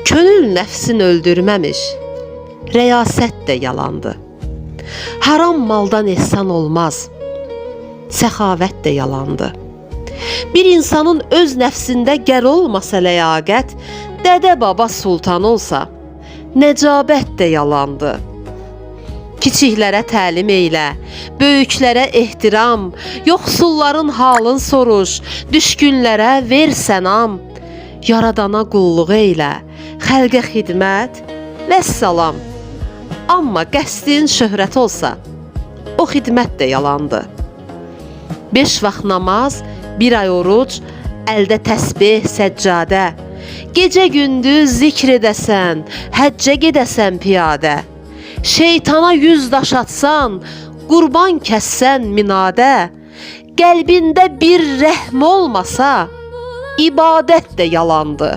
Könül nəfsin öldürməmiş, rəyasət də yalandı. Haram maldan ehsan olmaz, səxavət də yalandı. Bir insanın öz nəfsində gər olmasa ləyaqət, dədə baba sultan olsa, nəcabət də yalandı. Kiçiklərə təlim eylə, böyüklərə ehtiram, yoxsulların halın soruş, düşkünlərə ver sənam. Yaradana qulluq eylə, xəlqə xidmət, vəssalam. Amma qəsdin şöhrət olsa, o xidmət də yalandı. 5 vaxt namaz, 1 ay oruc, əldə təsbih, səccadə. Gecə gündüz zikr edəsən, həccə gedəsən piyadə. Şeytana 100 daş atsan, qurban kəssən minadə. Qəlbində bir rəhm olmasa, ibadət də yalandı.